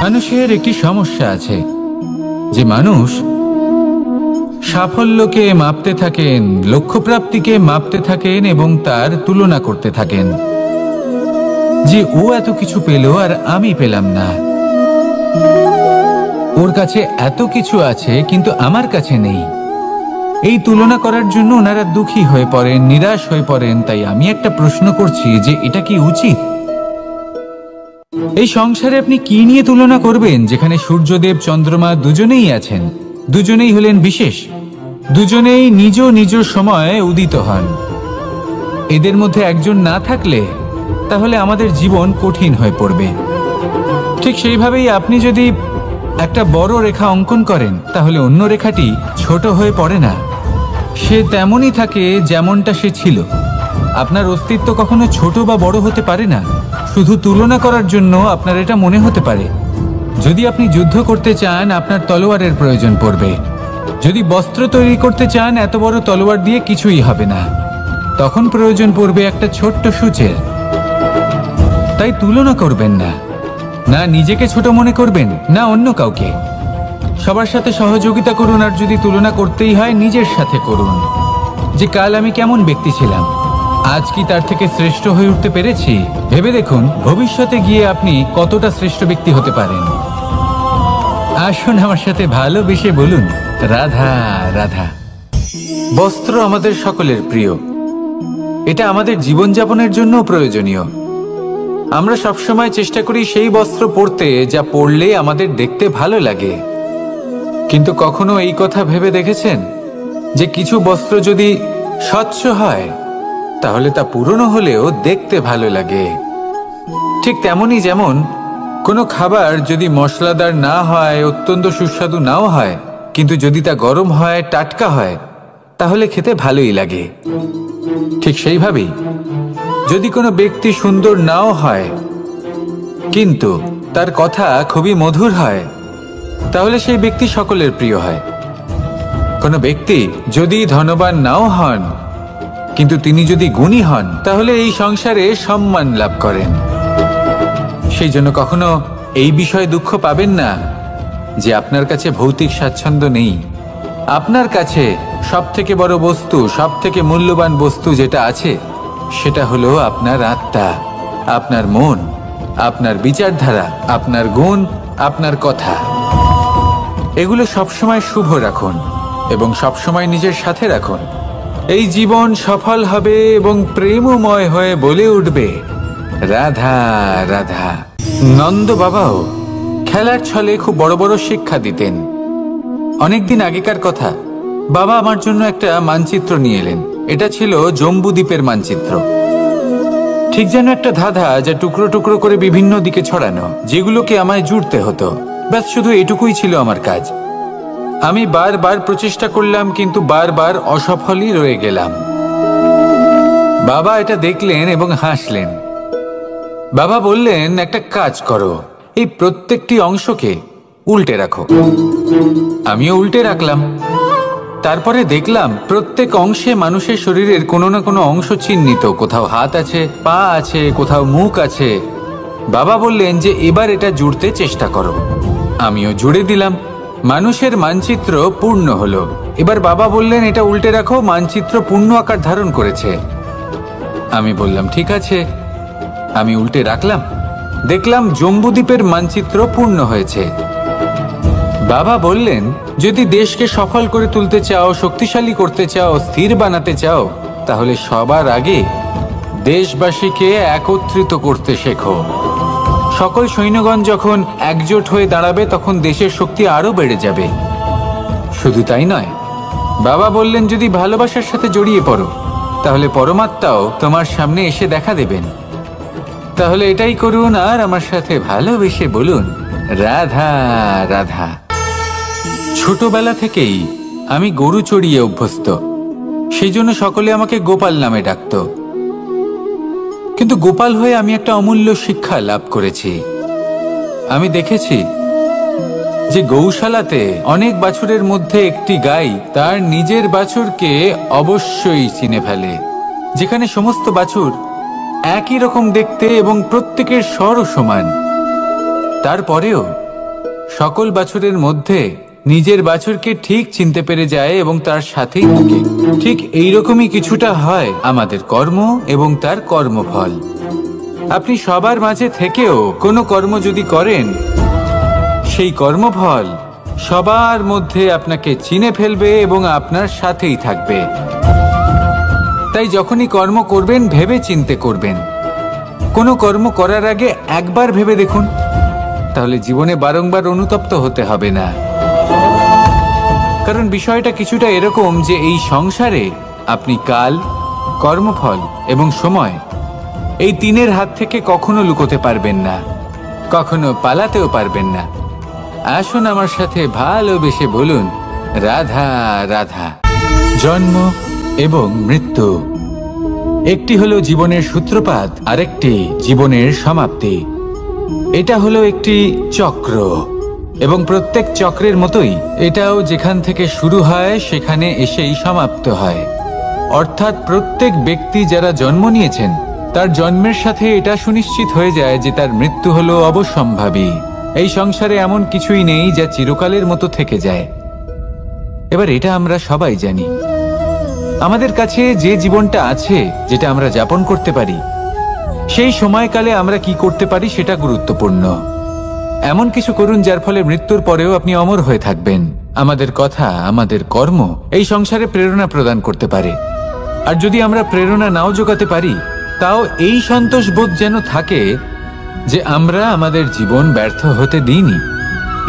মানুষের একটি সমস্যা আছে যে মানুষ সাফল্যকে মাপতে থাকেন, লক্ষ্যপ্রাপ্তিকে মাপতে থাকেন এবং তার তুলনা করতে থাকেন যে ও এত কিছু পেল আর আমি পেলাম না, ওর কাছে এত কিছু আছে কিন্তু আমার কাছে নেই। এই তুলনা করার জন্য ওনারা দুঃখী হয়ে পড়েন, নিরাশ হয়ে পড়েন। তাই আমি একটা প্রশ্ন করছি যে এটা কি উচিত? এই সংসারে আপনি কি নিয়ে তুলনা করবেন, যেখানে সূর্যদেব চন্দ্রমা দুজনেই আছেন, দুজনেই হলেন বিশেষ, দুজনেই নিজ নিজ সময়ে উদিত হন। এদের মধ্যে একজন না থাকলে তাহলে আমাদের জীবন কঠিন হয়ে পড়বে। ঠিক সেইভাবেই আপনি যদি একটা বড় রেখা অঙ্কন করেন তাহলে অন্য রেখাটি ছোট হয়ে পড়ে না, সে তেমনই থাকে যেমনটা সে ছিল। আপনার অস্তিত্ব কখনো ছোট বা বড় হতে পারে না। শুধু তুলনা করার জন্য আপনার এটা মনে হতে পারে। যদি আপনি যুদ্ধ করতে চান আপনার তলোয়ারের প্রয়োজন পড়বে। যদি বস্ত্র তৈরি করতে চান এত বড় তলোয়ার দিয়ে কিছুই হবে না, তখন প্রয়োজন পড়বে একটা ছোট্ট সূচের। তাই তুলনা করবেন না, না নিজেকে ছোট মনে করবেন না অন্য কাউকে। সবার সাথে সহযোগিতা করুন, আর যদি তুলনা করতেই হয় নিজের সাথে করুন যে কাল আমি কেমন ব্যক্তি ছিলাম, আজ কি তার থেকে শ্রেষ্ঠ হয়ে উঠতে পেরেছি। ভেবে দেখুন ভবিষ্যতে গিয়ে আপনি কতটা শ্রেষ্ঠ ব্যক্তি হতে পারেন। আসুন আমার সাথে ভালোবেসে বলুন রাধা রাধা। বস্ত্র আমাদের সকলের প্রিয়, এটা আমাদের জীবনযাপনের জন্য প্রয়োজনীয়। আমরা সবসময় চেষ্টা করি সেই বস্ত্র পরতে যা পরলে আমাদের দেখতে ভালো লাগে। কিন্তু কখনো এই কথা ভেবে দেখেছেন যে কিছু বস্ত্র যদি স্বচ্ছ হয় তাহলে তা পুরনো হলেও দেখতে ভালো লাগে। ঠিক তেমনি যেমন কোনো খাবার যদি মশলাদার না হয়, অত্যন্ত সুস্বাদু নাও হয়, কিন্তু যদি তা গরম হয়, টাটকা হয়, তাহলে খেতে ভালোই লাগে। ঠিক সেইভাবেই যদি কোনো ব্যক্তি সুন্দর নাও হয় কিন্তু তার কথা খুবই মধুর হয়, তাহলে সেই ব্যক্তি সকলের প্রিয় হয়। কোনো ব্যক্তি যদি ধনবান নাও হন কিন্তু তিনি যদি গুণী হন তাহলে এই সংসারে সম্মান লাভ করেন। সেই জন্য কখনো এই বিষয়ে দুঃখ পাবেন না যে আপনার কাছে ভৌতিক স্বাচ্ছন্দ্য নেই। আপনার কাছে সব থেকে বড় বস্তু, সব থেকে মূল্যবান বস্তু যেটা আছে সেটা হলো আপনার আত্মা, আপনার মন, আপনার বিচারধারা, আপনার গুণ, আপনার কথা। এগুলো সবসময় শুভ রাখুন এবং সবসময় নিজের সাথে রাখুন। এই জীবন সফল হবে এবং প্রেমময় হয়ে বলে উঠবে রাধা রাধা। নন্দ বাবাও খেলার ছলে খুব বড় বড় শিক্ষা দিতেন। অনেকদিন আগেকার কথা, বাবা আমার জন্য একটা মানচিত্র নিয়ে এলেন। এটা ছিল জম্বু দ্বীপের মানচিত্র, ঠিক যেন একটা ধাঁধা যা টুকরো টুকরো করে বিভিন্ন দিকে ছড়ানো, যেগুলোকে আমায় জুড়তে হতো। ব্যাস শুধু এটুকুই ছিল আমার কাজ। আমি বারবার প্রচেষ্টা করলাম কিন্তু বারবার অসফলই রয়ে গেলাম। বাবা এটা দেখলেন এবং হাসলেন। বাবা বললেন, একটা কাজ করো, এই প্রত্যেকটি অংশকে উল্টে রাখো। আমিও উল্টে রাখলাম। তারপরে দেখলাম প্রত্যেক অংশে মানুষের শরীরের কোনো না কোনো অংশ চিহ্নিত। কোথাও হাত আছে, পা আছে, কোথাও মুখ আছে। বাবা বললেন যে এবার এটা জুড়তে চেষ্টা করো। আমিও জুড়ে দিলাম। মানুষের মানচিত্র পূর্ণ হলো। এবার বাবা বললেন এটা উল্টে রাখো, মানচিত্র পূর্ণ আকার ধারণ করেছে। আমি বললাম ঠিক আছে। আমি উল্টে রাখলাম, দেখলাম জম্বুদ্বীপের মানচিত্র পূর্ণ হয়েছে। বাবা বললেন যদি দেশকে সফল করে তুলতে চাও, শক্তিশালী করতে চাও, স্থির বানাতে চাও, তাহলে সবার আগে দেশবাসীকে একত্রিত করতে শেখো। সকল সৈন্যগণ যখন একজোট হয়ে দাঁড়াবে তখন দেশের শক্তি আরো বেড়ে যাবে। শুধু তাই নয়, বাবা বললেন যদি ভালোবাসার সাথে জড়িয়ে পড়ো তাহলে পরমাত্মাও তোমার সামনে এসে দেখা দেবেন। তাহলে এটাই করুন আর আমার সাথে ভালোবেসে বলুন রাধা রাধা। ছোটবেলা থেকেই আমি গরু চড়িয়ে অভ্যস্ত, সেই জন্য সকলে আমাকে গোপাল নামে ডাকত। কিন্তু গোপাল হয়ে আমি একটা অমূল্য শিক্ষা লাভ করেছি। আমি দেখেছি যে গৌশালাতে অনেক বাছুরের মধ্যে একটি গাই তার নিজের বাছুরকে অবশ্যই চিনে ফেলে। যেখানে সমস্ত বাছুর একই রকম দেখতে এবং প্রত্যেকের স্বরও সমান, তারপরেও সকল বাছুরের মধ্যে নিজের বাছুরকে ঠিক চিনতে পেরে যায় এবং তার সাথেই থাকে। ঠিক এইরকমই কিছুটা হয় আমাদের কর্ম এবং তার কর্মফল। আপনি সবার মাঝে থেকেও কোনো কর্ম যদি করেন, সেই কর্মফল সবার মধ্যে আপনাকে চিনে ফেলবে এবং আপনার সাথেই থাকবে। তাই যখনই কর্ম করবেন ভেবে চিন্তে করবেন। কোনো কর্ম করার আগে একবার ভেবে দেখুন, তাহলে জীবনে বারংবার অনুতপ্ত হতে হবে না। কারণ বিষয়টা কিছুটা এরকম যে এই সংসারে আপনি কাল, কর্মফল এবং সময়, এই তিনের হাত থেকে কখনো লুকোতে পারবেন না, কখনো পালাতেও পারবেন না। আসুন আমার সাথে ভালোবেসে বলুন, রাধা রাধা। জন্ম এবং মৃত্যু, একটি হলো জীবনের সূত্রপাত, আরেকটি জীবনের সমাপ্তি। এটা হলো একটি চক্র এবং প্রত্যেক চক্রের মতোই এটাও যেখান থেকে শুরু হয় সেখানে এসেই সমাপ্ত হয়। অর্থাৎ প্রত্যেক ব্যক্তি যারা জন্ম নিয়েছেন তার জন্মের সাথে এটা সুনিশ্চিত হয়ে যায় যে তার মৃত্যু হলো অবশ্যম্ভাবী। এই সংসারে এমন কিছুই নেই যা চিরকালের মতো থেকে যায়। এবার এটা আমরা সবাই জানি। আমাদের কাছে যে জীবনটা আছে, যেটা আমরা যাপন করতে পারি, সেই সময়কালে আমরা কি করতে পারি সেটা গুরুত্বপূর্ণ। এমন কিছু করুন যার ফলে মৃত্যুর পরেও আপনি অমর হয়ে থাকবেন। আমাদের কথা, আমাদের কর্ম এই সংসারে প্রেরণা প্রদান করতে পারে। আর যদি আমরা প্রেরণা নাও জোগাতে পারি, তাও এই সন্তোষ বোধ যেন থাকে যে আমরা আমাদের জীবন ব্যর্থ হতে দিইনি।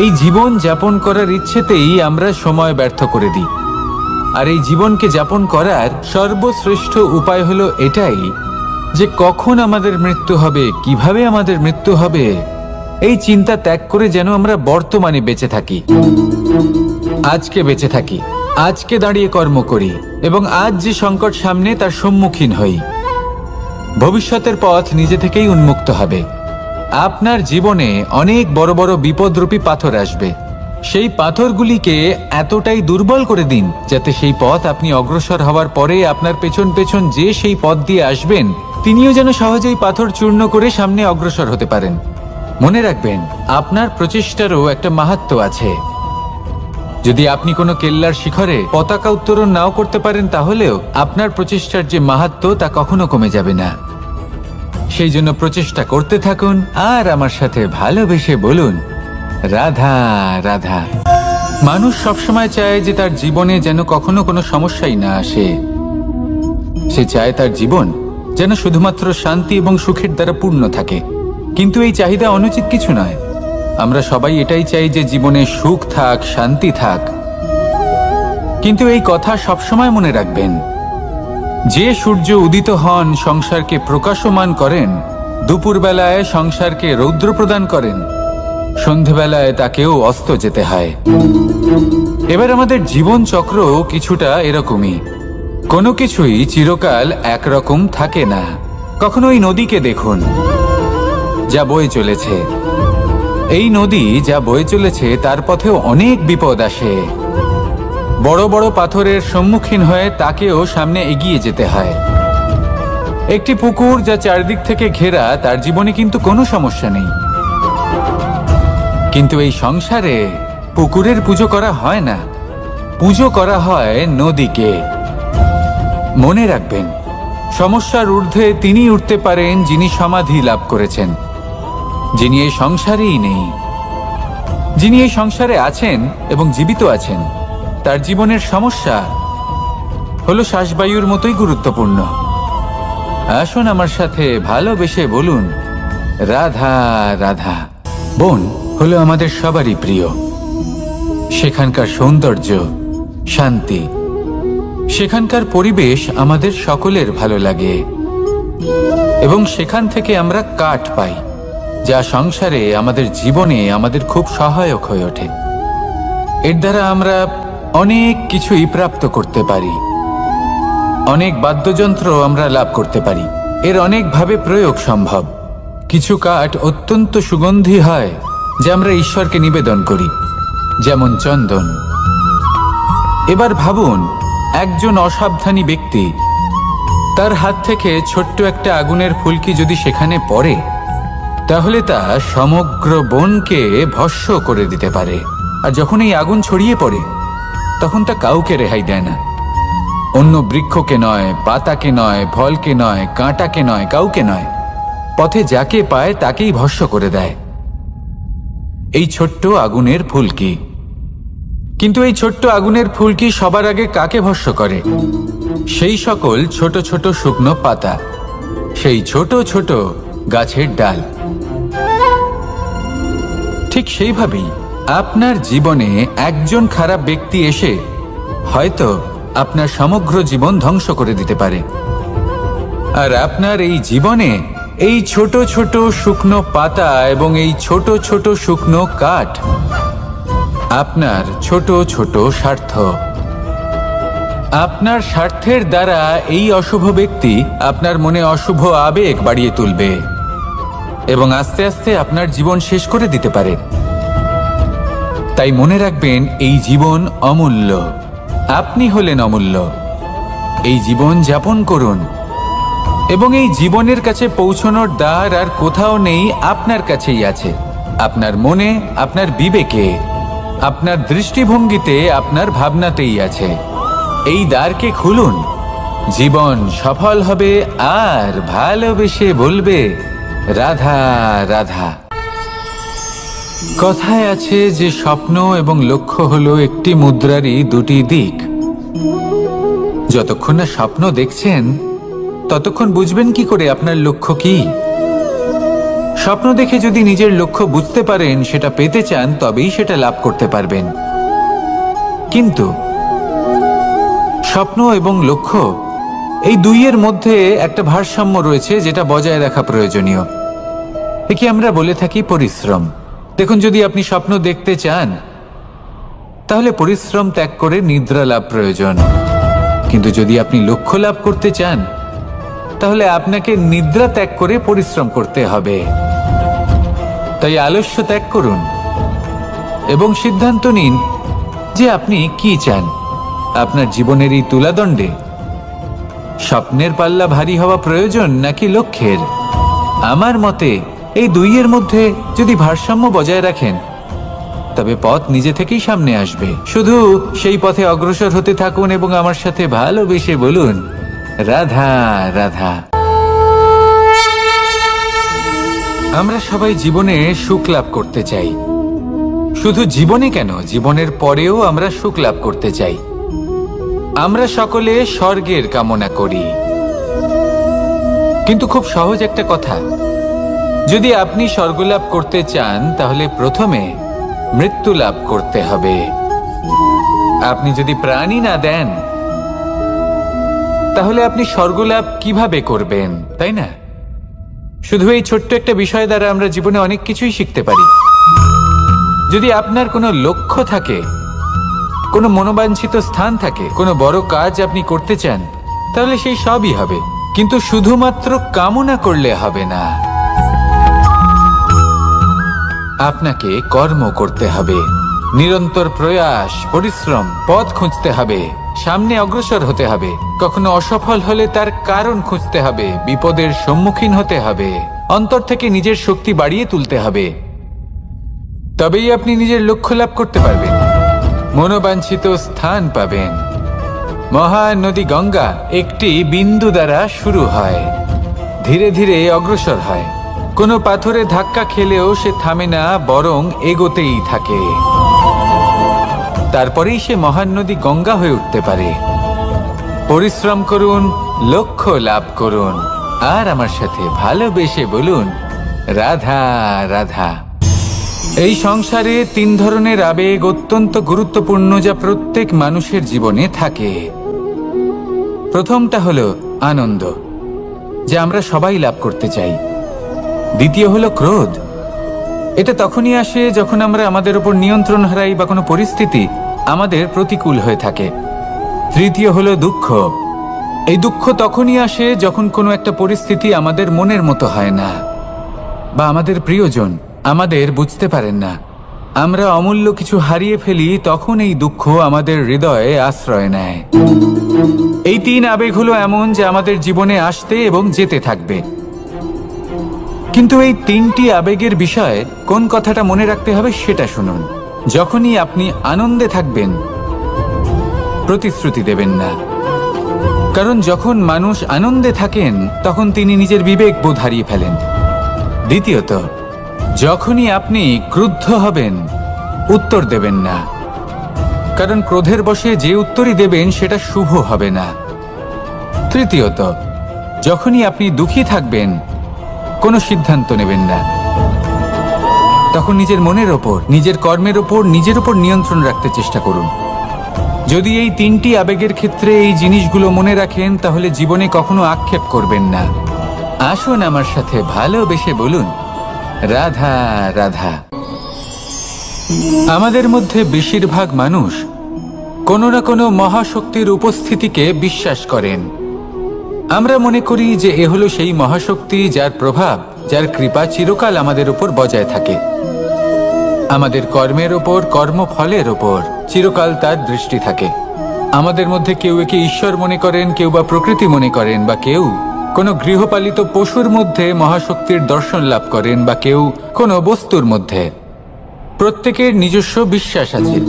এই জীবন যাপন করার ইচ্ছেতেই আমরা সময় ব্যর্থ করে দিই। আর এই জীবনকে যাপন করার সর্বশ্রেষ্ঠ উপায় হলো এটাই যে কখন আমাদের মৃত্যু হবে, কিভাবে আমাদের মৃত্যু হবে, এই চিন্তা ত্যাগ করে যেন আমরা বর্তমানে বেঁচে থাকি, আজকে বেঁচে থাকি, আজকে দাঁড়িয়ে কর্ম করি এবং আজ যে সংকট সামনে তার সম্মুখীন হই। ভবিষ্যতের পথ নিজে থেকেই উন্মুক্ত হবে। আপনার জীবনে অনেক বড় বড় বিপদরূপী পাথর আসবে। সেই পাথরগুলিকে এতটাই দুর্বল করে দিন যাতে সেই পথ আপনি অগ্রসর হওয়ার পরে আপনার পেছন পেছন যে সেই পথ দিয়ে আসবেন তিনিও যেন সহজেই পাথর চূর্ণ করে সামনে অগ্রসর হতে পারেন। মনে রাখবেন, আপনার প্রচেষ্টারও একটা মাহাত্ম্য আছে। যদি আপনি কোনো কেল্লার শিখরে পতাকা উত্তোলন নাও করতে পারেন, তাহলেও আপনার প্রচেষ্টার যে মাহাত্ম্য তা কখনো কমে যাবে না। সেই জন্য প্রচেষ্টা করতে থাকুন আর আমার সাথে ভালোবেসে বলুন, রাধা রাধা। মানুষ সবসময় চায় যে তার জীবনে যেন কখনো কোনো সমস্যাই না আসে। সে চায় তার জীবন যেন শুধুমাত্র শান্তি এবং সুখের দ্বারা পূর্ণ থাকে। কিন্তু এই চাহিদা অনুচিত কিছু নয়। আমরা সবাই এটাই চাই যে জীবনে সুখ থাক, শান্তি থাক। কিন্তু এই কথা সবসময় মনে রাখবেন, যে সূর্য উদিত হন সংসারকে প্রকাশমান করেন, দুপুরবেলায় সংসারকে রৌদ্র প্রদান করেন, সন্ধেবেলায় তাকেও অস্ত যেতে হয়। এবার আমাদের জীবন চক্র কিছুটা এরকমই। কোনো কিছুই চিরকাল একরকম থাকে না। কখনো এই নদীকে দেখুন যা বয়ে চলেছে। এই নদী যা বয়ে চলেছে তার পথেও অনেক বিপদ আসে। বড় বড় পাথরের সম্মুখীন হয়ে তাকেও সামনে এগিয়ে যেতে হয়। একটি পুকুর যা চারদিক থেকে ঘেরা, তার জীবনে কিন্তু কোনো সমস্যা নেই। কিন্তু এই সংসারে পুকুরের পুজো করা হয় না, পুজো করা হয় নদীকে। মনে রাখবেন, সমস্যার ঊর্ধ্বে তিনি উঠতে পারেন যিনি সমাধি লাভ করেছেন, যিনি এই সংসারেই নেই। যিনি এই সংসারে আছেন এবং জীবিত আছেন, তার জীবনের সমস্যা হলো শ্বাসবায়ুর মতোই গুরুত্বপূর্ণ। আসুন আমার সাথে ভালোবেসে বলুন, রাধা রাধা। বন হলো আমাদের সবারই প্রিয়। সেখানকার সৌন্দর্য, শান্তি, সেখানকার পরিবেশ আমাদের সকলের ভালো লাগে এবং সেখান থেকে আমরা কাঠ পাই, যা সংসারে আমাদের জীবনে আমাদের খুব সহায়ক হয়ে ওঠে। এর দ্বারা আমরা অনেক কিছুই প্রাপ্ত করতে পারি। অনেক বাদ্যযন্ত্র আমরা লাভ করতে পারি। এর অনেকভাবে প্রয়োগ সম্ভব। কিছু কাঠ অত্যন্ত সুগন্ধি হয় যা আমরা ঈশ্বরকে নিবেদন করি, যেমন চন্দন। এবার ভাবুন, একজন অসাবধানী ব্যক্তি, তার হাত থেকে ছোট্ট একটা আগুনের ফুলকি যদি সেখানে পড়ে, তাহলে তা সমগ্র বনকে ভস্ম করে দিতে পারে। আর যখন এই আগুন ছড়িয়ে পড়ে তখন তা কাউকে রেহাই দেয় না। অন্য বৃক্ষকে নয়, পাতাকে নয়, ফলকে নয়, কাঁটাকে নয়, কাউকে নয়, পথে যাকে পায় তাকেই ভস্ম করে দেয়। এই ছোট্ট আগুনের ফুলকি। কিন্তু এই ছোট্ট আগুনের ফুলকি সবার আগে কাকে ভস্ম করে? সেই সকল ছোট ছোট শুকনো পাতা, সেই ছোট ছোট গাছের ডাল। ঠিক সেইভাবেই আপনার জীবনে একজন খারাপ ব্যক্তি এসে হয়তো আপনার সমগ্র জীবন ধ্বংস করে দিতে পারে। আর আপনার এই জীবনে এই ছোট ছোট শুকনো পাতা এবং এই ছোট ছোট শুকনো কাঠ আপনার ছোট ছোট স্বার্থ। আপনার স্বার্থের দ্বারা এই অশুভ ব্যক্তি আপনার মনে অশুভ আবেগ বাড়িয়ে তুলবে এবং আস্তে আস্তে আপনার জীবন শেষ করে দিতে পারে। তাই মনে রাখবেন, এই জীবন অমূল্য। আপনি হলেন অমূল্য। এই জীবন যাপন করুন এবং এই জীবনের কাছে পৌঁছানোর দ্বার আর কোথাও নেই, আপনার কাছেই আছে। আপনার মনে, আপনার বিবেকে, আপনার দৃষ্টিভঙ্গিতে, আপনার ভাবনাতেই আছে। এই দ্বারকে খুলুন। জীবন সফল হবে আর ভালোবেসে বলবে, রাধা রাধা। কথায় আছে যে স্বপ্ন এবং লক্ষ্য হলো একটি মুদ্রারই দুটি দিক। যতক্ষণ না স্বপ্ন দেখছেন ততক্ষণ বুঝবেন কি করে আপনার লক্ষ্য কি? স্বপ্ন দেখে যদি নিজের লক্ষ্য বুঝতে পারেন, সেটা পেতে চান, তবেই সেটা লাভ করতে পারবেন। কিন্তু স্বপ্ন এবং লক্ষ্য, এই দুইয়ের মধ্যে একটা ভারসাম্য রয়েছে যেটা বজায় রাখা প্রয়োজনীয়। একে আমরা বলে থাকি পরিশ্রম। দেখুন, যদি আপনি স্বপ্ন দেখতে চান তাহলে পরিশ্রম ত্যাগ করে নিদ্রা লাভ প্রয়োজন। কিন্তু যদি আপনি লক্ষ্য লাভ করতে চান তাহলে আপনাকে নিদ্রা ত্যাগ করে পরিশ্রম করতে হবে। তাই আলস্য ত্যাগ করুন এবং সিদ্ধান্ত নিন যে আপনি কি চান। আপনার জীবনের এই তুলাদণ্ডে স্বপ্নের পাল্লা ভারী হওয়া প্রয়োজন নাকি লক্ষ্যের? আমার মতে এই দুইয়ের মধ্যে যদি ভারসাম্য বজায় রাখেন তবে পথ নিজে থেকেই সামনে আসবে। শুধু সেই পথে অগ্রসর হতে থাকুন এবং আমার সাথে ভালোবেসে বলুন, রাধা রাধা। আমরা সবাই জীবনে সুখ লাভ করতে চাই। শুধু জীবনে কেন, জীবনের পরেও আমরা সুখ লাভ করতে চাই। আমরা সকলে স্বর্গের কামনা করি। কিন্তু খুব সহজ একটা কথা, যদি আপনি স্বর্গ লাভ করতে চান তাহলে প্রথমে মৃত্যু লাভ করতে হবে। আপনি যদি প্রাণই না দেন তাহলে আপনি স্বর্গ লাভ কিভাবে করবেন, তাই না? শুধু এই ছোট্ট একটা বিষয় দ্বারা আমরা জীবনে অনেক কিছুই শিখতে পারি। যদি আপনার কোনো লক্ষ্য থাকে, কোনো মনোবাঞ্ছিত স্থান থাকে, কোনো বড় কাজ আপনি করতে চান, তাহলে সেই সবই হবে। কিন্তু শুধুমাত্র কামনা করলে হবে না, আপনাকে কর্ম করতে হবে। নিরন্তর প্রয়াস, পরিশ্রম, পথ খুঁজতে হবে, সামনে অগ্রসর হতে হবে। কখনো অসফল হলে তার কারণ খুঁজতে হবে, বিপদের সম্মুখীন হতে হবে, অন্তর থেকে নিজের শক্তি বাড়িয়ে তুলতে হবে। তবেই আপনি নিজের লক্ষ্য লাভ করতে পারবেন, মনোবাঞ্ছিত স্থান পাবেন। মহানদী গঙ্গা একটি বিন্দু দ্বারা শুরু হয়, ধীরে ধীরে অগ্রসর হয়। কোনো পাথরে ধাক্কা খেলেও সে থামে না, বরং এগোতেই থাকে। তারপরেই সে মহান নদী গঙ্গা হয়ে উঠতে পারে। পরিশ্রম করুন, লক্ষ্য লাভ করুন, আর আমার সাথে ভালোবেসে বলুন, রাধা রাধা। এই সংসারে তিন ধরনের আবেগ অত্যন্ত গুরুত্বপূর্ণ, যা প্রত্যেক মানুষের জীবনে থাকে। প্রথমটা হলো আনন্দ, যা আমরা সবাই লাভ করতে চাই। দ্বিতীয় হলো ক্রোধ। এটা তখনই আসে যখন আমরা আমাদের উপর নিয়ন্ত্রণ হারাই বা কোনো পরিস্থিতি আমাদের প্রতিকূল হয়ে থাকে। তৃতীয় হলো দুঃখ। এই দুঃখ তখনই আসে যখন কোনো একটা পরিস্থিতি আমাদের মনের মতো হয় না বা আমাদের প্রিয়জন আমাদের বুঝতে পারেন না। আমরা অমূল্য কিছু হারিয়ে ফেলি, তখন এই দুঃখ আমাদের হৃদয়ে আশ্রয় নেয়। এই তিন আবেগ হলো এমন যে আমাদের জীবনে আসতে এবং যেতে থাকবে। কিন্তু এই তিনটি আবেগের বিষয়ে কোন কথাটা মনে রাখতে হবে সেটা শুনুন। যখনই আপনি আনন্দে থাকবেন, প্রতিশ্রুতি দেবেন না, কারণ যখন মানুষ আনন্দে থাকেন তখন তিনি নিজের বিবেক বোধ হারিয়ে ফেলেন। দ্বিতীয়ত, যখনই আপনি ক্রুদ্ধ হবেন, উত্তর দেবেন না, কারণ ক্রোধের বশে যে উত্তরই দেবেন সেটা শুভ হবে না। তৃতীয়ত, যখনই আপনি দুঃখী থাকবেন, কোনো সিদ্ধান্ত নেবেন না, তখন নিজের মনের ওপর, নিজের কর্মের ওপর, নিজের ওপর নিয়ন্ত্রণ রাখতে চেষ্টা করুন। যদি এই তিনটি আবেগের ক্ষেত্রে এই জিনিসগুলো মনে রাখেন, তাহলে জীবনে কখনো আক্ষেপ করবেন না। আসুন আমার সাথে ভালোবেসে বলুন, রাধা রাধা। আমাদের মধ্যে বেশিরভাগ মানুষ কোনো না কোনো মহাশক্তির উপস্থিতিকে বিশ্বাস করেন। আমরা মনে করি যে এ হলো সেই মহাশক্তি যার প্রভাব, যার কৃপা চিরকাল আমাদের উপর বজায় থাকে। আমাদের কর্মের ওপর, কর্মফলের ওপর চিরকাল তার দৃষ্টি থাকে। আমাদের মধ্যে কেউ একে ঈশ্বর মনে করেন, কেউ বা প্রকৃতি মনে করেন, বা কেউ কোনো গৃহপালিত পশুর মধ্যে মহাশক্তির দর্শন লাভ করেন, বা কেউ কোনো বস্তুর মধ্যে। প্রত্যেকের নিজস্ব বিশ্বাস আছে,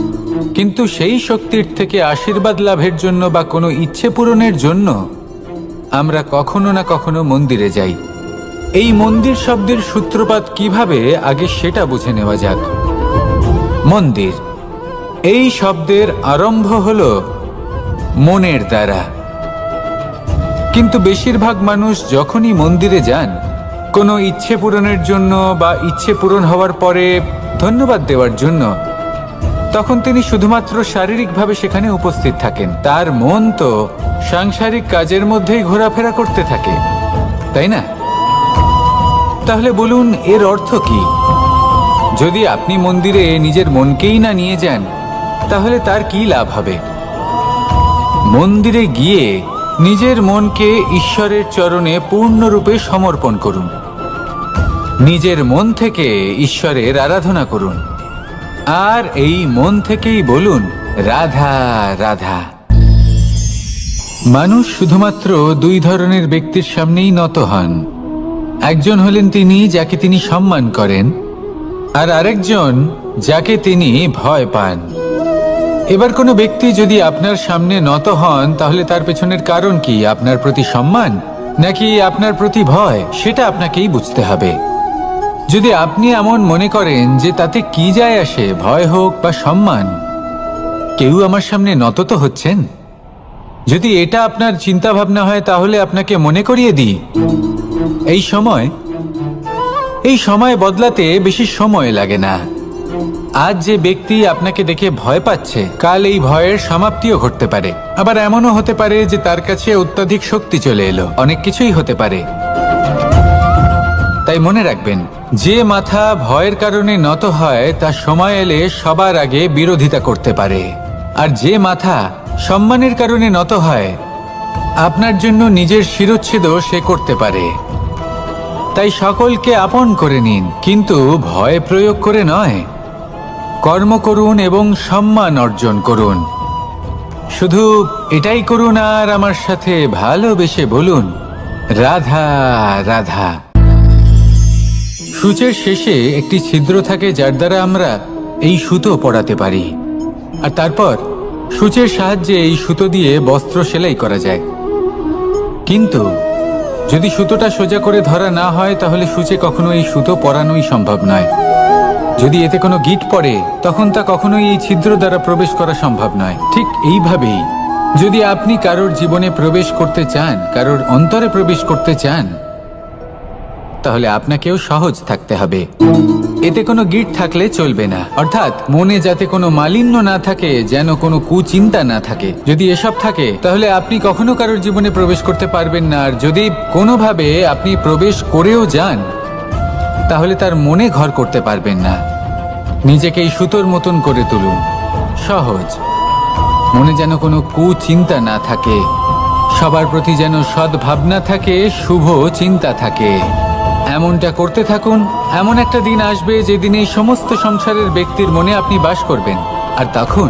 কিন্তু সেই শক্তির থেকে আশীর্বাদ লাভের জন্য বা কোনো ইচ্ছে পূরণের জন্য আমরা কখনো না কখনো মন্দিরে যাই। এই মন্দির শব্দের সূত্রপাত কিভাবে, আগে সেটা বুঝে নেওয়া যাক। মন্দির এই শব্দের আরম্ভ হলো মনের দ্বারা, কিন্তু বেশিরভাগ মানুষ যখনই মন্দিরে যান কোনো ইচ্ছে পূরণের জন্য বা ইচ্ছে পূরণ হওয়ার পরে ধন্যবাদ দেওয়ার জন্য, তখন তিনি শুধুমাত্র শারীরিকভাবে সেখানে উপস্থিত থাকেন। তার মন তো সাংসারিক কাজের মধ্যেই ঘোরাফেরা করতে থাকে, তাই না? তাহলে বলুন, এর অর্থ কি? যদি আপনি মন্দিরে নিজের মনকেই না নিয়ে যান, তাহলে তার কি লাভ হবে? মন্দিরে গিয়ে নিজের মনকে ঈশ্বরের চরণে পূর্ণরূপে সমর্পণ করুন। নিজের মন থেকে ঈশ্বরের আরাধনা করুন, আর এই মন থেকেই বলুন, রাধা রাধা। মানুষ শুধুমাত্র দুই ধরনের ব্যক্তির সামনেই নত হন। একজন হলেন তিনি যাকে তিনি সম্মান করেন, আর আরেকজন যাকে তিনি ভয় পান। এবার কোনো ব্যক্তি যদি আপনার সামনে নত হন, তাহলে তার পেছনের কারণ কি? আপনার প্রতি সম্মান নাকি আপনার প্রতি ভয়? সেটা আপনাকেই বুঝতে হবে। যদি আপনি এমন মনে করেন যে তাতে কি যায় আসে, ভয় হোক বা সম্মান, কেউ আমার সামনে নত তো হচ্ছেন, যদি এটা আপনার চিন্তা ভাবনা হয়, তাহলে আপনাকে মনে করিয়ে দিই, এই সময় বদলাতে বেশি সময় লাগে না। আজ যে ব্যক্তি আপনাকে দেখে ভয় পাচ্ছে, কাল এই ভয়ের সমাপ্তিও ঘটতে পারে। আবার এমনও হতে পারে যে তার কাছে অত্যধিক শক্তি চলে এলো। অনেক কিছুই হতে পারে। তাই মনে রাখবেন, যে মাথা ভয়ের কারণে নত হয় তা সময় এলে সবার আগে বিরোধিতা করতে পারে, আর যে মাথা সম্মানের কারণে নত হয় আপনার জন্য নিজের শিরচ্ছেদও সে করতে পারে। তাই সকলকে আপন করে নিন, কিন্তু ভয় প্রয়োগ করে নয়। কর্ম করুন এবং সম্মান অর্জন করুন। শুধু এটাই করুন, আর আমার সাথে ভালোবেসে বলুন, রাধা রাধা। সূচের শেষে একটি ছিদ্র থাকে, যার দ্বারা আমরা এই সুতো পরাতে পারি, আর তারপর সূচের সাহায্যে এই সুতো দিয়ে বস্ত্র সেলাই করা যায়। কিন্তু যদি সুতোটা সোজা করে ধরা না হয়, তাহলে সূচে কখনো এই সুতো পরানোই সম্ভব নয়। যদি এতে কোনো গিঁট পড়ে, তখন তা কখনোই এই ছিদ্র দ্বারা প্রবেশ করা সম্ভব নয়। ঠিক এইভাবেই যদি আপনি কারোর জীবনে প্রবেশ করতে চান, কারোর অন্তরে প্রবেশ করতে চান, তাহলে আপনাকেও সহজ থাকতে হবে। এতে কোনো গিঁট থাকলে চলবে না, অর্থাৎ মনে যাতে কোনো মালিন্য না থাকে, যেন কোনো কুচিন্তা না থাকে। যদি এসব থাকে, তাহলে আপনি কখনো কারোর জীবনে প্রবেশ করতে পারবেন না। আর যদি কোনোভাবে আপনি প্রবেশ করেও যান, তাহলে তার মনে ঘর করতে পারবেন না। নিজেকে এই সুতোর মতন করে তুলুন, সহজ। মনে যেন কোনো কুচিন্তা না থাকে, সবার প্রতি যেন সদ্ভাবনা থাকে, শুভ চিন্তা থাকে। এমনটা করতে থাকুন। এমন একটা দিন আসবে যেদিন এই সমস্ত সংসারের ব্যক্তির মনে আপনি বাস করবেন, আর তখন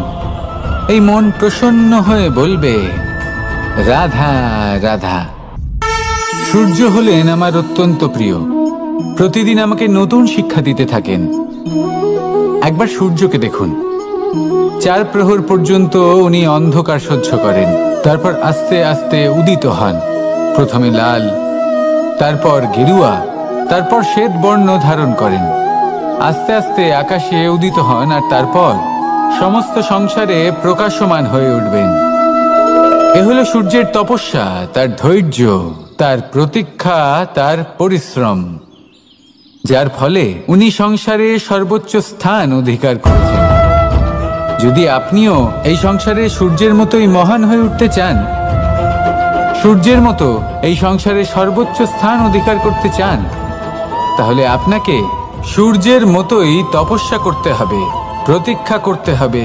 এই মন প্রসন্ন হয়ে বলবে, রাধা রাধা। সূর্য হলেন আমার অত্যন্ত প্রিয়। প্রতিদিন আমাকে নতুন শিক্ষা দিতে থাকেন। একবার সূর্যকে দেখুন, 4 প্রহর পর্যন্ত উনি অন্ধকার সহ্য করেন, তারপর আস্তে আস্তে উদিত হন। প্রথমে লাল, তারপর গেরুয়া, তারপর শ্বেত বর্ণ ধারণ করেন। আস্তে আস্তে আকাশে উদিত হন আর তারপর সমস্ত সংসারে প্রকাশমান হয়ে উঠবেন। এ হলো সূর্যের তপস্যা, তার ধৈর্য, তার প্রতীক্ষা, তার পরিশ্রম, যার ফলে উনি সংসারে সর্বোচ্চ স্থান অধিকার করেছেন। যদি আপনিও এই সংসারে সূর্যের মতোই মহান হয়ে উঠতে চান, সূর্যের মতো এই সংসারে সর্বোচ্চ স্থান অধিকার করতে চান, তাহলে আপনাকে সূর্যের মতোই তপস্যা করতে হবে, প্রতীক্ষা করতে হবে,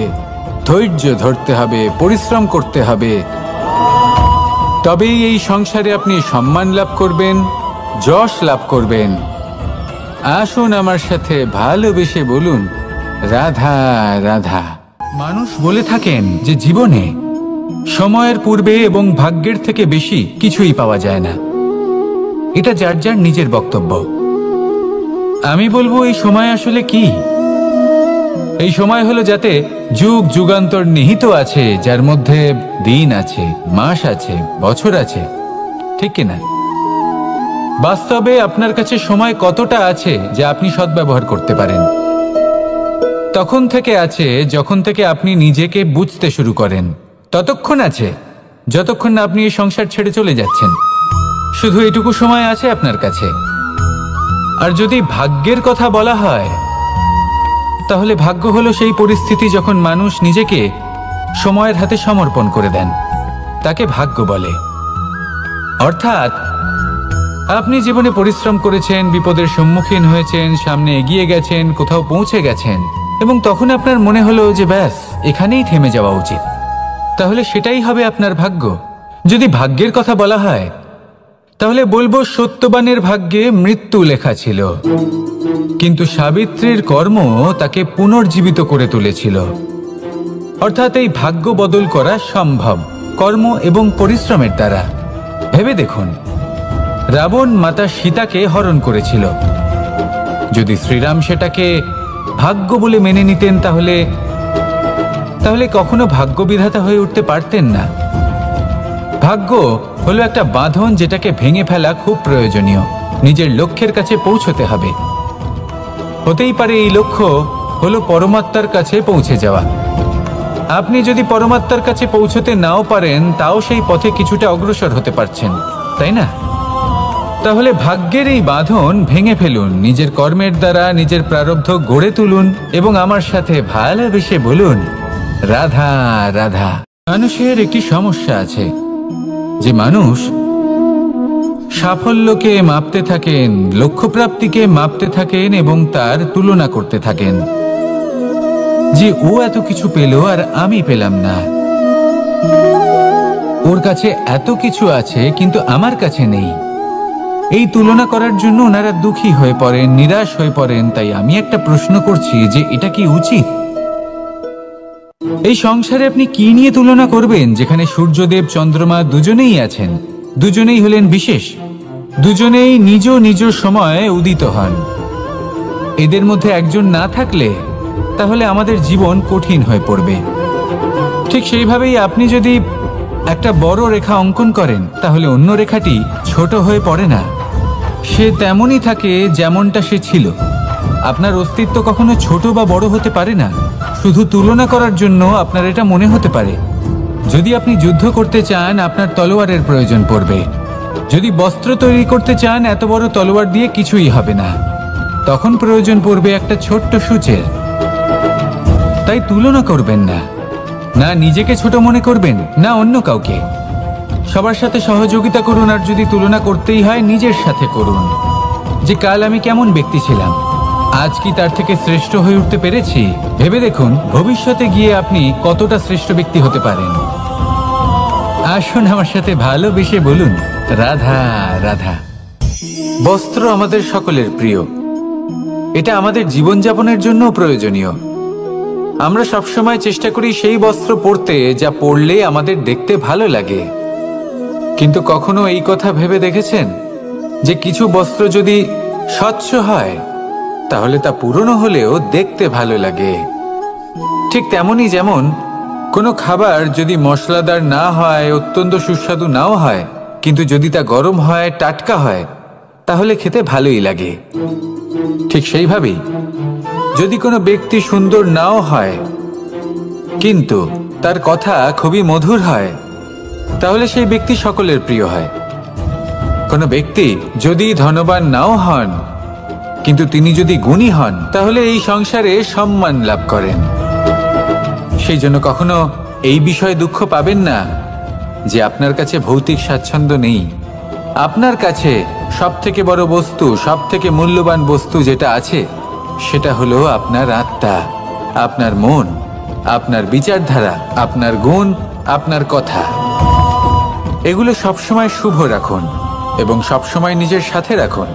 ধৈর্য ধরতে হবে, পরিশ্রম করতে হবে। তবেই এই সংসারে আপনি সম্মান লাভ করবেন, যশ লাভ করবেন। আসুন আমার সাথে ভালোবেসে বলুন, রাধা রাধা। মানুষ বলে থাকেন যে জীবনে সময়ের পূর্বে এবং ভাগ্যের থেকে বেশি কিছুই পাওয়া যায় না। এটা যার যার নিজের বক্তব্য। আমি বলবো এই সময় আসলে কি? এই সময় হলো যাতে যুগ যুগান্তর নিহিত আছে, যার মধ্যে দিন আছে, মাস আছে, বছর আছে, ঠিক কিনা? বাস্তবে আপনার কাছে সময় কতটা আছে যা আপনি সদ্ব্যবহার করতে পারেন? তখন থেকে আছে যখন থেকে আপনি নিজেকে বুঝতে শুরু করেন। ততক্ষণ আছে যতক্ষণ না আপনি এই সংসার ছেড়ে চলে যাচ্ছেন। শুধু এটুকু সময় আছে আপনার কাছে। আর যদি ভাগ্যের কথা বলা হয়, তাহলে ভাগ্য হলো সেই পরিস্থিতি যখন মানুষ নিজেকে সময়ের হাতে সমর্পণ করে দেন, তাকে ভাগ্য বলে। অর্থাৎ আপনি জীবনে পরিশ্রম করেছেন, বিপদের সম্মুখীন হয়েছেন, সামনে এগিয়ে গেছেন, কোথাও পৌঁছে গেছেন, এবং তখন আপনার মনে হলো যে ব্যাস এখানেই থেমে যাওয়া উচিত। তাহলে সেটাই হবে আপনার ভাগ্য। যদি ভাগ্যের কথা বলা হয়, তাহলে বলবো সত্যবানের ভাগ্যে মৃত্যু লেখা ছিল, কিন্তু সাবিত্রীর কর্ম তাকে পুনর্জীবিত করে তুলেছিল। অর্থাৎ এই ভাগ্য বদল করা সম্ভব কর্ম এবং পরিশ্রমের দ্বারা। ভেবে দেখুন, রাবণ মাতা সীতাকে হরণ করেছিল। যদি শ্রীরাম সেটাকে ভাগ্য বলে মেনে নিতেন, তাহলে কখনো ভাগ্য বিধাতা হয়ে উঠতে পারতেন না। ভাগ্য হলো একটা বাঁধন যেটাকে ভেঙে ফেলা খুব প্রয়োজনীয়। নিজের লক্ষ্যের কাছে পৌঁছতে হবে। হতেই পারে এই লক্ষ্য হলো পরমাত্মার কাছে পৌঁছে যাওয়া। আপনি যদি পরমাত্মার কাছে পৌঁছতে নাও পারেন, তাও সেই পথে কিছুটা অগ্রসর হতে পারছেন, তাই না? তাহলে ভাগ্যের এই বাঁধন ভেঙে ফেলুন, নিজের কর্মের দ্বারা নিজের প্রারব্ধ গড়ে তুলুন এবং আমার সাথে ভালোবেসে বলুন, রাধা রাধা। মানুষের একটি সমস্যা আছে যে মানুষ সাফল্যকে মাপতে থাকেন, লক্ষ্যপ্রাপ্তিকে মাপতে থাকেন এবং তার তুলনা করতে থাকেন যে ও এত কিছু পেল আর আমি পেলাম না, ওর কাছে এত কিছু আছে কিন্তু আমার কাছে নেই। এই তুলনা করার জন্য ওনারা দুঃখী হয়ে পড়েন, নিরাশ হয়ে পড়েন। তাই আমি একটা প্রশ্ন করছি যে এটা কি উচিত? এই সংসারে আপনি কি নিয়ে তুলনা করবেন, যেখানে সূর্যদেব চন্দ্রমা দুজনেই আছেন, দুজনেই হলেন বিশেষ, দুজনেই নিজ নিজ সময়ে উদিত হন। এদের মধ্যে একজন না থাকলে তাহলে আমাদের জীবন কঠিন হয়ে পড়বে। ঠিক সেইভাবেই আপনি যদি একটা বড় রেখা অঙ্কন করেন, তাহলে অন্য রেখাটি ছোট হয়ে পড়ে না, সে তেমনই থাকে যেমনটা সে ছিল। আপনার অস্তিত্ব কখনো ছোট বা বড় হতে পারে না। শুধু তুলনা করার জন্য আপনার এটা মনে হতে পারে। যদি আপনি যুদ্ধ করতে চান, আপনার তলোয়ারের প্রয়োজন পড়বে। যদি বস্ত্র তৈরি করতে চান, এত বড় তলোয়ার দিয়ে কিছুই হবে না, তখন প্রয়োজন পড়বে একটা ছোট্ট সূচের। তাই তুলনা করবেন না, না নিজেকে ছোট মনে করবেন, না অন্য কাউকে। সবার সাথে সহযোগিতা করুন, আর যদি তুলনা করতেই হয় নিজের সাথে করুন, যে কাল আমি কেমন ব্যক্তি ছিলাম, আজ কি তার থেকে শ্রেষ্ঠ হয়ে উঠতে পেরেছি? ভেবে দেখুন ভবিষ্যতে গিয়ে আপনি কতটা শ্রেষ্ঠ ব্যক্তি হতে পারেন। আসুন আমার সাথে ভালোবেসে বলুন, রাধা রাধা। বস্ত্র আমাদের সকলের প্রিয়, এটা আমাদের জীবনযাপনের জন্য প্রয়োজনীয়। আমরা সবসময় চেষ্টা করি সেই বস্ত্র পরতে যা পরলে আমাদের দেখতে ভালো লাগে। কিন্তু কখনো এই কথা ভেবে দেখেছেন যে কিছু বস্ত্র যদি স্বচ্ছ হয় তাহলে তা পুরনো হলেও দেখতে ভালো লাগে। ঠিক তেমনই যেমন কোনো খাবার যদি মশলাদার না হয়, অত্যন্ত সুস্বাদু নাও হয়, কিন্তু যদি তা গরম হয়, টাটকা হয়, তাহলে খেতে ভালোই লাগে। ঠিক সেইভাবেই যদি কোনো ব্যক্তি সুন্দর নাও হয় কিন্তু তার কথা খুবই মধুর হয়, তাহলে সেই ব্যক্তি সকলের প্রিয় হয়। কোনো ব্যক্তি যদি ধনবান নাও হন কিন্তু তিনি যদি গুণী হন, তাহলে এই সংসারে সম্মান লাভ করেন। সেই জন্য কখনো এই বিষয়ে দুঃখ পাবেন না যে আপনার কাছে ভৌতিক স্বাচ্ছন্দ্য নেই। আপনার কাছে সব থেকে বড় বস্তু, সব থেকে মূল্যবান বস্তু যেটা আছে সেটা হলো আপনার আত্মা, আপনার মন, আপনার বিচারধারা, আপনার গুণ, আপনার কথা। এগুলো সবসময় শুভ রাখুন এবং সবসময় নিজের সাথে রাখুন।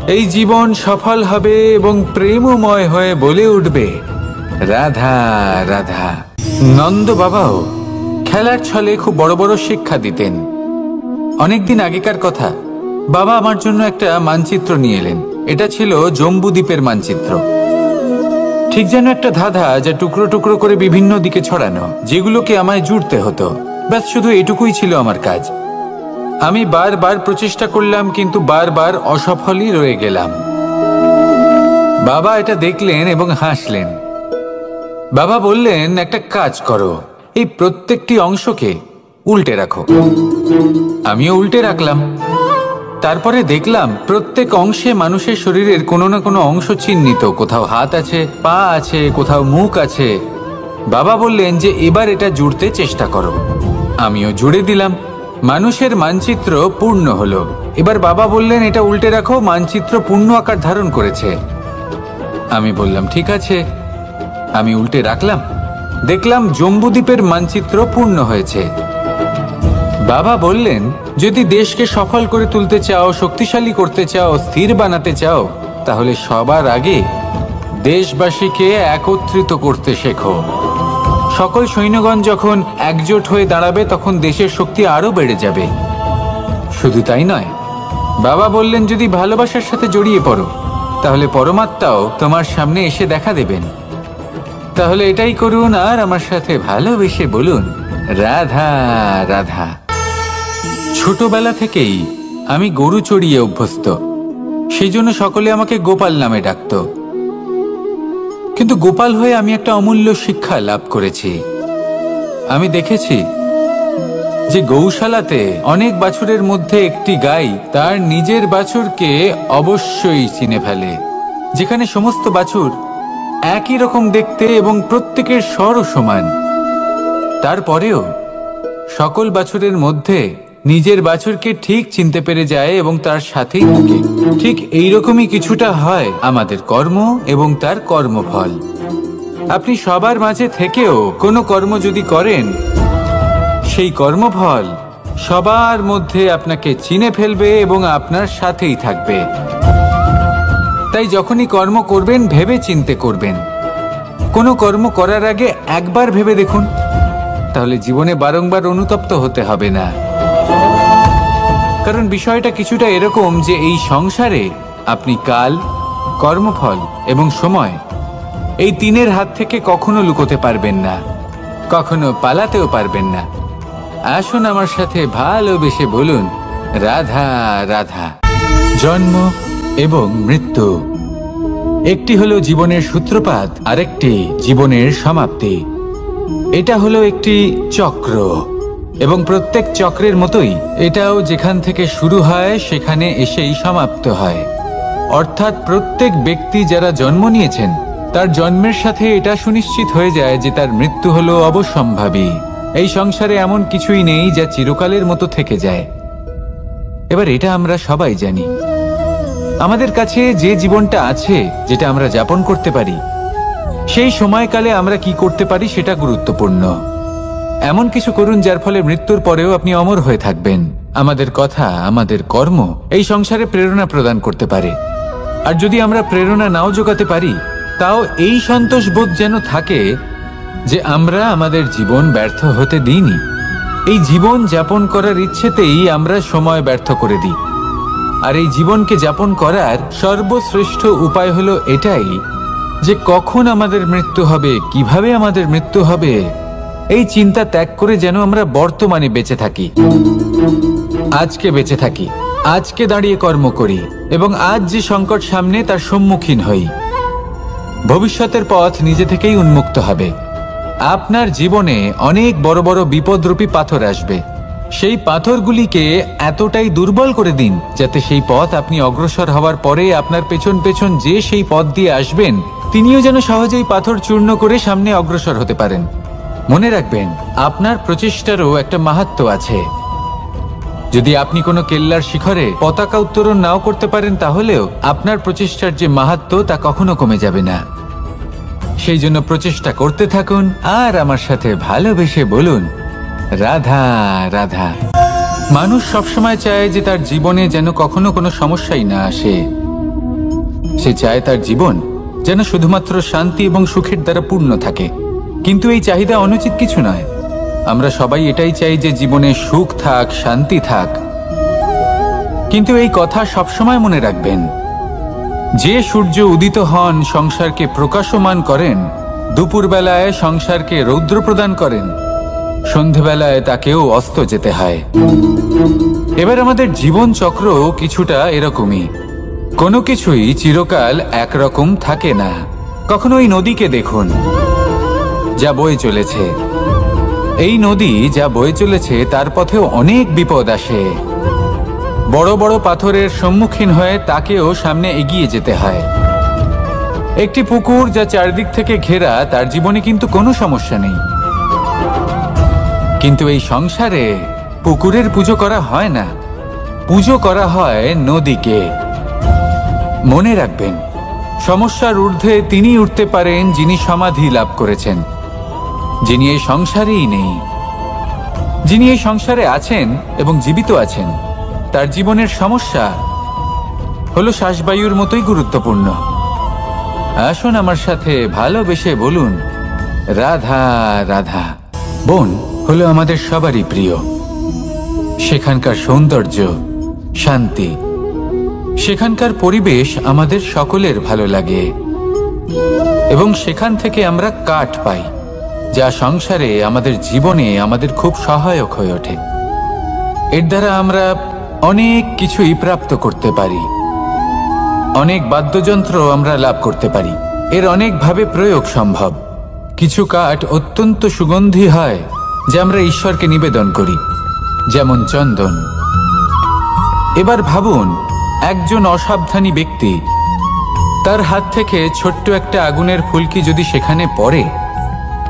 এই জীবন সফল হবে এবং প্রেমময় হয়ে বলে উঠবে রাধা রাধা। নন্দ বাবাও খেলার ছলে খুব বড় বড় শিক্ষা দিতেন। অনেকদিন আগেকার কথা, বাবা আমার জন্য একটা মানচিত্র নিয়ে এলেন। এটা ছিল জম্বু দ্বীপের মানচিত্র। ঠিক যেন একটা ধাঁধা, যা টুকরো টুকরো করে বিভিন্ন দিকে ছড়ানো, যেগুলোকে আমায় জুড়তে হতো। ব্যাস শুধু এটুকুই ছিল আমার কাজ। আমি বারবার প্রচেষ্টা করলাম কিন্তু বারবার অসফলই রয়ে গেলাম। বাবা এটা দেখলেন এবং হাসলেন। বাবা বললেন, একটা কাজ করো, এই প্রত্যেকটি অংশকে উল্টে রাখো। আমিও উল্টে রাখলাম। তারপরে দেখলাম প্রত্যেক অংশে মানুষের শরীরের কোনো না কোনো অংশ চিহ্নিত। কোথাও হাত আছে, পা আছে, কোথাও মুখ আছে। বাবা বললেন যে এবার এটা জুড়তে চেষ্টা করো। আমিও জুড়ে দিলাম। মানুষের মানচিত্র পূর্ণ হলো। এবার বাবা বললেন, এটা উল্টে রাখো, মানচিত্র পূর্ণ আকার ধারণ করেছে। আমি বললাম, ঠিক আছে। আমি উল্টে রাখলাম। দেখলাম জম্বুদ্বীপের মানচিত্র পূর্ণ হয়েছে। বাবা বললেন, যদি দেশকে সফল করে তুলতে চাও, শক্তিশালী করতে চাও, স্থির বানাতে চাও, তাহলে সবার আগে দেশবাসীকে একত্রিত করতে শেখো। সকল সৈন্যগণ যখন একজোট হয়ে দাঁড়াবে তখন দেশের শক্তি আরো বেড়ে যাবে। শুধু তাই নয়, বাবা বললেন, যদি ভালোবাসার সাথে জড়িয়ে পড়ো তাহলে পরমাত্মাও তোমার সামনে এসে দেখা দেবেন। তাহলে এটাই করুন আর আমার সাথে ভালোবেসে বলুন রাধা রাধা। ছোটবেলা থেকেই আমি গরু চড়িয়ে অভ্যস্ত, সেই জন্য সকলে আমাকে গোপাল নামে ডাকত। কিন্তু গোপাল হয়ে আমি একটা অমূল্য শিক্ষা লাভ করেছি। আমি দেখেছি যে গৌশালাতে অনেক বাছুরের মধ্যে একটি গাই তার নিজের বাছুরকে অবশ্যই চিনে ফেলে। যেখানে সমস্ত বাছুর একই রকম দেখতে এবং প্রত্যেকের স্বরও সমান, তারপরেও সকল বাছুরের মধ্যে নিজের বাছুরকে ঠিক চিনতে পেরে যায় এবং তার সাথেই থাকে। ঠিক এইরকমই কিছুটা হয় আমাদের কর্ম এবং তার কর্মফল। আপনি সবার মাঝে থেকেও কোনো কর্ম যদি করেন, সেই কর্মফল সবার মধ্যে আপনাকে চিনে ফেলবে এবং আপনার সাথেই থাকবে। তাই যখনই কর্ম করবেন ভেবে চিন্তে করবেন। কোনো কর্ম করার আগে একবার ভেবে দেখুন, তাহলে জীবনে বারংবার অনুতপ্ত হতে হবে না। কারণ বিষয়টা কিছুটা এরকম যে এই সংসারে আপনি কাল, কর্মফল এবং সময়, এই তিনের হাত থেকে কখনো লুকোতে পারবেন না, কখনো পালাতেও পারবেন না। আসুন আমার সাথে ভালোবেসে বলুন রাধা রাধা। জন্ম এবং মৃত্যু, একটি হলো জীবনের সূত্রপাত, আরেকটি জীবনের সমাপ্তি। এটা হলো একটি চক্র এবং প্রত্যেক চক্রের মতোই এটাও যেখান থেকে শুরু হয় সেখানে এসেই সমাপ্ত হয়। অর্থাৎ প্রত্যেক ব্যক্তি যারা জন্ম নিয়েছেন তার জন্মের সাথে এটা সুনিশ্চিত হয়ে যায় যে তার মৃত্যু হলো অবশ্যম্ভাবী। এই সংসারে এমন কিছুই নেই যা চিরকালের মতো থেকে যায়। এবার এটা আমরা সবাই জানি। আমাদের কাছে যে জীবনটা আছে, যেটা আমরা যাপন করতে পারি, সেই সময়কালে আমরা কি করতে পারি সেটা গুরুত্বপূর্ণ। এমন কিছু করুন যার ফলে মৃত্যুর পরেও আপনি অমর হয়ে থাকবেন। আমাদের কথা, আমাদের কর্ম এই সংসারে প্রেরণা প্রদান করতে পারে। আর যদি আমরা প্রেরণা নাও জোগাতে পারি, তাও এই সন্তোষ বোধ যেন থাকে যে আমরা আমাদের জীবন ব্যর্থ হতে দিইনি। এই জীবন যাপন করার ইচ্ছেতেই আমরা সময় ব্যর্থ করে দিই। আর এই জীবনকে যাপন করার সর্বশ্রেষ্ঠ উপায় হলো এটাই যে কখন আমাদের মৃত্যু হবে, কিভাবে আমাদের মৃত্যু হবে, এই চিন্তা ত্যাগ করে যেন আমরা বর্তমানে বেঁচে থাকি, আজকে বেঁচে থাকি, আজকে দাঁড়িয়ে কর্ম করি এবং আজ যে সংকট সামনে তার সম্মুখীন হই। ভবিষ্যতের পথ নিজে থেকেই উন্মুক্ত হবে। আপনার জীবনে অনেক বড় বড় বিপদরূপী পাথর আসবে। সেই পাথরগুলিকে এতটাই দুর্বল করে দিন যাতে সেই পথ আপনি অগ্রসর হওয়ার পরে আপনার পেছন পেছন যে সেই পথ দিয়ে আসবেন তিনিও যেন সহজেই পাথর চূর্ণ করে সামনে অগ্রসর হতে পারেন। মনে রাখবেন, আপনার প্রচেষ্টারও একটা মাহাত্ম্য আছে। যদি আপনি কোনো কেল্লার শিখরে পতাকা উত্তোলন নাও করতে পারেন, তাহলেও আপনার প্রচেষ্টার যে মাহাত্ম্য তা কখনো কমে যাবে না। সেই জন্য প্রচেষ্টা করতে থাকুন আর আমার সাথে ভালোবেসে বলুন, রাধা রাধা। মানুষ সবসময় চায় যে তার জীবনে যেন কখনো কোনো সমস্যাই না আসে। সে চায় তার জীবন যেন শুধুমাত্র শান্তি এবং সুখের দ্বারা পূর্ণ থাকে। কিন্তু এই চাহিদা অনুচিত কিছু নয়। আমরা সবাই এটাই চাই যে জীবনে সুখ থাক, শান্তি থাক। কিন্তু এই কথা সবসময় মনে রাখবেন, যে সূর্য উদিত হন সংসারকে প্রকাশমান করেন, দুপুরবেলায় সংসারকে রৌদ্র প্রদান করেন, সন্ধেবেলায় তাকেও অস্ত যেতে হয়। এবার আমাদের জীবন চক্র কিছুটা এরকমই। কোনো কিছুই চিরকাল একরকম থাকে না। কখনো এই নদীকে দেখুন যা বয়ে চলেছে। এই নদী যা বয়ে চলেছে তার পথেও অনেক বিপদ আসে। বড় বড় পাথরের সম্মুখীন হয়ে তাকেও সামনে এগিয়ে যেতে হয়। একটি পুকুর যা চারদিক থেকে ঘেরা, তার জীবনে কিন্তু কোনো সমস্যা নেই। কিন্তু এই সংসারে পুকুরের পুজো করা হয় না, পুজো করা হয় নদীকে। মনে রাখবেন, সমস্যার ঊর্ধ্বে তিনি উঠতে পারেন যিনি সমাধি লাভ করেছেন, যিনি এই সংসারেই নেই। যিনি এই সংসারে আছেন এবং জীবিত আছেন, তার জীবনের সমস্যা হলো শ্বাসবায়ুর মতোই গুরুত্বপূর্ণ। আসুন আমার সাথে ভালোবেসে বলুন, রাধা রাধা। বন হলো আমাদের সবারই প্রিয়। সেখানকার সৌন্দর্য, শান্তি, সেখানকার পরিবেশ আমাদের সকলের ভালো লাগে এবং সেখান থেকে আমরা কাঠ পাই, যা সংসারে আমাদের জীবনে আমাদের খুব সহায়ক হয়ে ওঠে। এর দ্বারা আমরা অনেক কিছুই প্রাপ্ত করতে পারি। অনেক বাদ্যযন্ত্র আমরা লাভ করতে পারি। এর অনেকভাবে প্রয়োগ সম্ভব। কিছু কাঠ অত্যন্ত সুগন্ধি হয় যা আমরা ঈশ্বরকে নিবেদন করি, যেমন চন্দন। এবার ভাবুন, একজন অসাবধানী ব্যক্তি তার হাত থেকে ছোট্ট একটা আগুনের ফুলকি যদি সেখানে পড়ে,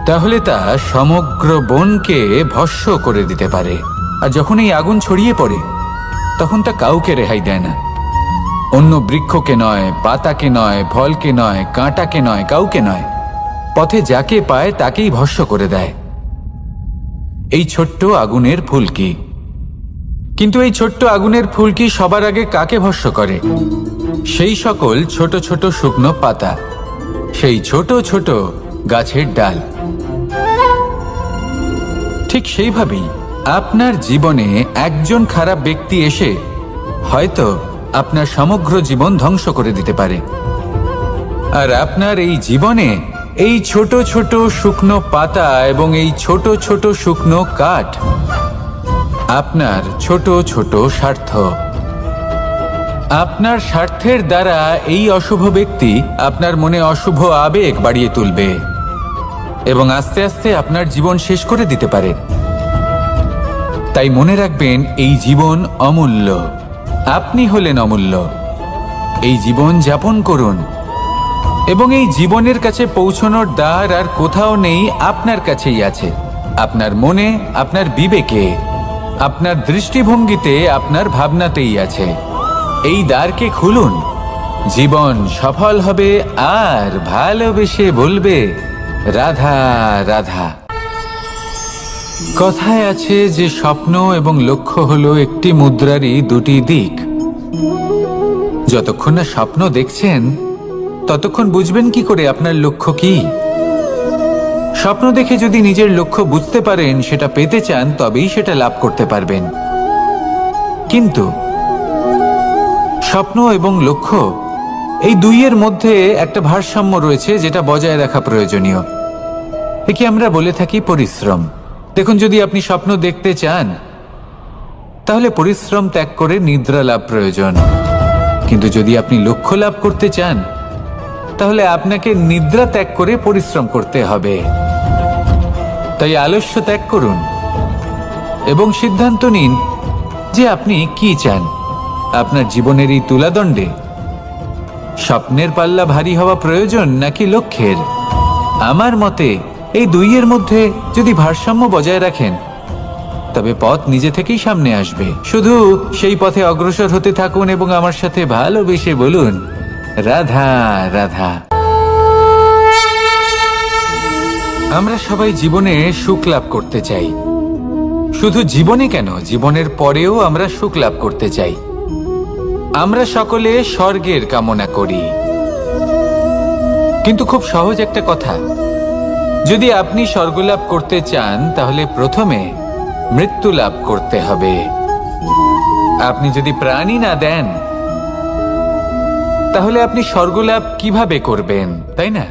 তাহলে তা সমগ্র বনকে ভস্ম করে দিতে পারে। আর যখন এই আগুন ছড়িয়ে পড়ে তখন তা কাউকে রেহাই দেয় না। অন্য বৃক্ষকে নয়, পাতাকে নয়, ফলকে নয়, কাঁটাকে নয়, কাউকে নয়, পথে যাকে পায় তাকেই ভস্ম করে দেয়। এই ছোট্ট আগুনের ফুলকি। কিন্তু এই ছোট্ট আগুনের ফুলকি সবার আগে কাকে ভস্ম করে? সেই সকল ছোট ছোট শুকনো পাতা, সেই ছোট ছোট গাছের ডাল। ঠিক সেইভাবেই আপনার জীবনে একজন খারাপ ব্যক্তি এসে হয়তো আপনার সমগ্র জীবন ধ্বংস করে দিতে পারে। আর আপনার এই জীবনে এই ছোট ছোট শুকনো পাতা এবং এই ছোট ছোট শুকনো কাঠ আপনার ছোট ছোট স্বার্থ। আপনার স্বার্থের দ্বারা এই অশুভ ব্যক্তি আপনার মনে অশুভ আবেগ বাড়িয়ে তুলবে এবং আস্তে আস্তে আপনার জীবন শেষ করে দিতে পারে। তাই মনে রাখবেন, এই জীবন অমূল্য। আপনি হলেন অমূল্য। এই জীবন যাপন করুন এবং এই জীবনের কাছে পৌঁছানোর দ্বার আর কোথাও নেই, আপনার কাছেই আছে। আপনার মনে, আপনার বিবেকে, আপনার দৃষ্টিভঙ্গিতে, আপনার ভাবনাতেই আছে। এই দ্বারকে খুলুন, জীবন সফল হবে আর ভালোবেসে বলবে, রাধা রাধা। কথায় আছে যে স্বপ্ন এবং লক্ষ্য হলো একটি মুদ্রারই দুটি দিক। যতক্ষণ না স্বপ্ন দেখছেন ততক্ষণ বুঝবেন কি করে আপনার লক্ষ্য কি? স্বপ্ন দেখে যদি নিজের লক্ষ্য বুঝতে পারেন, সেটা পেতে চান, তবেই সেটা লাভ করতে পারবেন। কিন্তু স্বপ্ন এবং লক্ষ্য এই দুইয়ের মধ্যে একটা ভারসাম্য রয়েছে যেটা বজায় রাখা প্রয়োজনীয়। একে আমরা বলে থাকি পরিশ্রম। দেখুন, যদি আপনি স্বপ্ন দেখতে চান তাহলে পরিশ্রম ত্যাগ করে নিদ্রা লাভ প্রয়োজন, কিন্তু যদি আপনি লক্ষ্য লাভ করতে চান তাহলে আপনাকে নিদ্রা ত্যাগ করে পরিশ্রম করতে হবে। তাই আলস্য ত্যাগ করুন এবং সিদ্ধান্ত নিন যে আপনি কি চান। আপনার জীবনের এই তুলাদণ্ডে স্বপ্নের পাল্লা ভারী হওয়া প্রয়োজন নাকি লক্ষ্যের? আমার মতে এই দুইয়ের মধ্যে যদি ভারসাম্য বজায় রাখেন তবে পথ নিজে থেকেই সামনে আসবে। শুধু সেই পথে অগ্রসর হতে থাকুন এবং আমার সাথে ভালোবেসে বলুন, রাধা রাধা। আমরা সবাই জীবনে সুখ লাভ করতে চাই। শুধু জীবনে কেন, জীবনের পরেও আমরা সুখ লাভ করতে চাই। আমরা সকলে স্বর্গের কামনা করি। কিন্তু খুব সহজ একটা কথা, যদি আপনি স্বর্গ লাভ করতে চান তাহলে প্রথমে মৃত্যু লাভ করতে হবে। আপনি যদি প্রাণই না দেন তাহলে আপনি স্বর্গ লাভ কিভাবে করবেন, তাই না?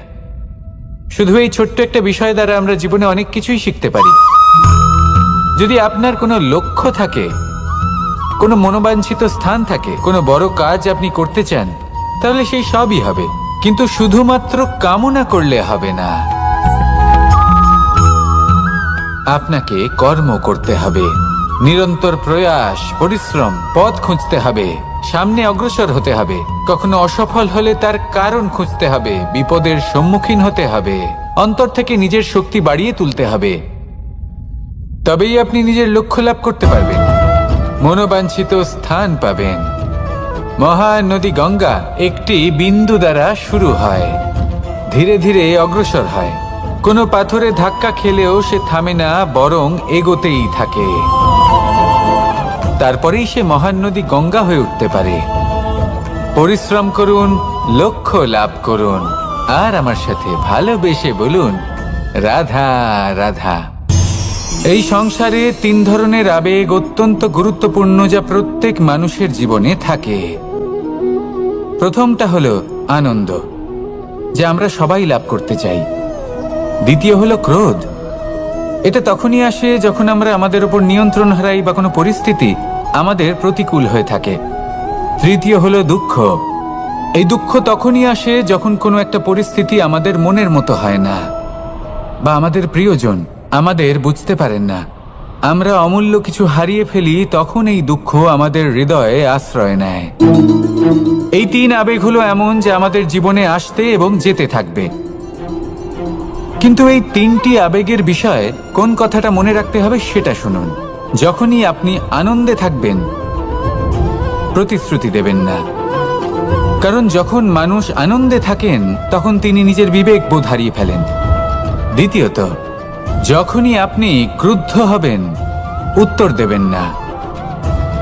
শুধু এই ছোট্ট একটা বিষয় দ্বারা আমরা জীবনে অনেক কিছুই শিখতে পারি। যদি আপনার কোনো লক্ষ্য থাকে, কোনো মনোবাঞ্ছিত স্থান থাকে, কোনো বড় কাজ আপনি করতে চান, তাহলে সেই সবই হবে। কিন্তু শুধুমাত্র কামনা করলে হবে না, আপনাকে কর্ম করতে হবে, নিরন্তর প্রয়াস, পরিশ্রম, পথ খুঁজতে হবে, সামনে অগ্রসর হতে হবে। কখনো অসফল হলে তার কারণ খুঁজতে হবে, বিপদের সম্মুখীন হতে হবে, অন্তর থেকে নিজের শক্তি বাড়িয়ে তুলতে হবে। তবেই আপনি নিজের লক্ষ্য লাভ করতে পারবেন, মনোবাঞ্ছিত স্থান পাবেন। মহানদী গঙ্গা একটি বিন্দু দ্বারা শুরু হয়, ধীরে ধীরে অগ্রসর হয়। কোনো পাথরে ধাক্কা খেলেও সে থামে না, বরং এগোতেই থাকে। তারপরেই সে মহান নদী গঙ্গা হয়ে উঠতে পারে। পরিশ্রম করুন, লক্ষ্য লাভ করুন, আর আমার সাথে ভালোবেসে বলুন, রাধা রাধা। এই সংসারে তিন ধরনের আবেগ অত্যন্ত গুরুত্বপূর্ণ, যা প্রত্যেক মানুষের জীবনে থাকে। প্রথমটা হলো আনন্দ, যা আমরা সবাই লাভ করতে চাই। দ্বিতীয় হলো ক্রোধ। এটা তখনই আসে যখন আমরা আমাদের উপর নিয়ন্ত্রণ হারাই বা কোনো পরিস্থিতি আমাদের প্রতিকূল হয়ে থাকে। তৃতীয় হলো দুঃখ। এই দুঃখ তখনই আসে যখন কোনো একটা পরিস্থিতি আমাদের মনের মতো হয় না, বা আমাদের প্রিয়জন আমাদের বুঝতে পারেন না, আমরা অমূল্য কিছু হারিয়ে ফেলি। তখন এই দুঃখ আমাদের হৃদয়ে আশ্রয় নেয়। এই তিন আবেগ হলো এমন যে আমাদের জীবনে আসতে এবং যেতে থাকবে। কিন্তু এই তিনটি আবেগের বিষয়ে কোন কথাটা মনে রাখতে হবে সেটা শুনুন। যখনই আপনি আনন্দে থাকবেন, প্রতিশ্রুতি দেবেন না, কারণ যখন মানুষ আনন্দে থাকেন তখন তিনি নিজের বিবেক বোধ হারিয়ে ফেলেন। দ্বিতীয়ত, যখনই আপনি ক্রুদ্ধ হবেন, উত্তর দেবেন না,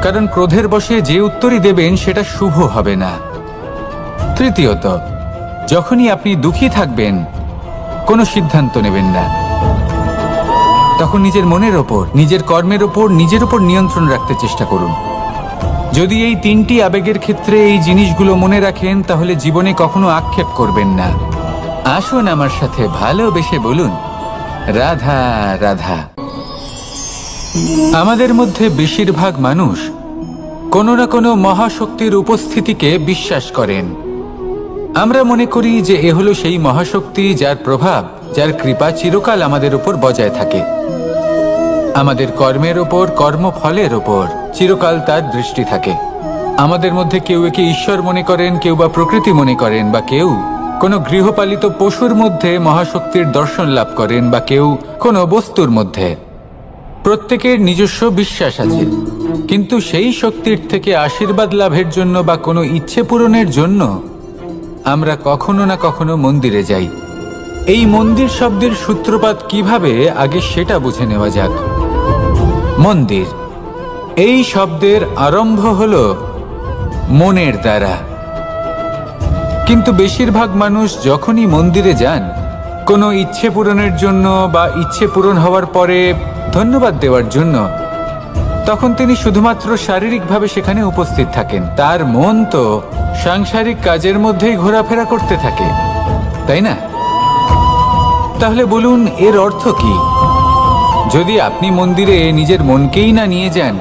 কারণ ক্রোধের বশে যে উত্তরই দেবেন সেটা শুভ হবে না। তৃতীয়ত, যখনই আপনি দুঃখী থাকবেন, কোনো সিদ্ধান্ত নেবেন না, তখন নিজের মনের ওপর, নিজের কর্মের ওপর, নিজের উপর নিয়ন্ত্রণ রাখতে চেষ্টা করুন। যদি এই তিনটি আবেগের ক্ষেত্রে এই জিনিসগুলো মনে রাখেন তাহলে জীবনে কখনো আক্ষেপ করবেন না। আসুন আমার সাথে ভালোবেসে বলুন, রাধা রাধা। আমাদের মধ্যে বেশিরভাগ মানুষ কোনো না কোনো মহাশক্তির উপস্থিতিকে বিশ্বাস করেন। আমরা মনে করি যে এ হলো সেই মহাশক্তি যার প্রভাব, যার কৃপা চিরকাল আমাদের উপর বজায় থাকে। আমাদের কর্মের ওপর, কর্মফলের ওপর চিরকাল তার দৃষ্টি থাকে। আমাদের মধ্যে কেউ একে ঈশ্বর মনে করেন, কেউ বা প্রকৃতি মনে করেন, বা কেউ কোনো গৃহপালিত পশুর মধ্যে মহাশক্তির দর্শন লাভ করেন, বা কেউ কোনো বস্তুর মধ্যে। প্রত্যেকের নিজস্ব বিশ্বাস আছে, কিন্তু সেই শক্তির থেকে আশীর্বাদ লাভের জন্য বা কোনো ইচ্ছে পূরণের জন্য আমরা কখনো না কখনো মন্দিরে যাই। এই মন্দির শব্দের সূত্রপাত কিভাবে, আগে সেটা বুঝে নেওয়া যাক। মন্দির এই শব্দের আরম্ভ হলো মনের দ্বারা, কিন্তু বেশিরভাগ মানুষ যখনই মন্দিরে যান কোনো ইচ্ছে পূরণের জন্য বা ইচ্ছে পূরণ হওয়ার পরে ধন্যবাদ দেওয়ার জন্য, তখন তিনি শুধুমাত্র শারীরিকভাবে সেখানে উপস্থিত থাকেন, তার মন তো সাংসারিক কাজের মধ্যেই ঘোরাফেরা করতে থাকে, তাই না? তাহলে বলুন, এর অর্থ কি? যদি আপনি মন্দিরে নিজের মনকেই না নিয়ে যান,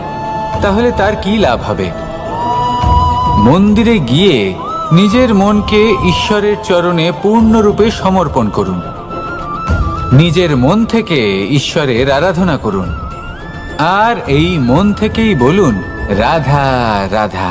তাহলে তার কি লাভ হবে? মন্দিরে গিয়ে নিজের মনকে ঈশ্বরের চরণে পূর্ণরূপে সমর্পণ করুন। নিজের মন থেকে ঈশ্বরের আরাধনা করুন, আর এই মন থেকেই বলুন, রাধা রাধা।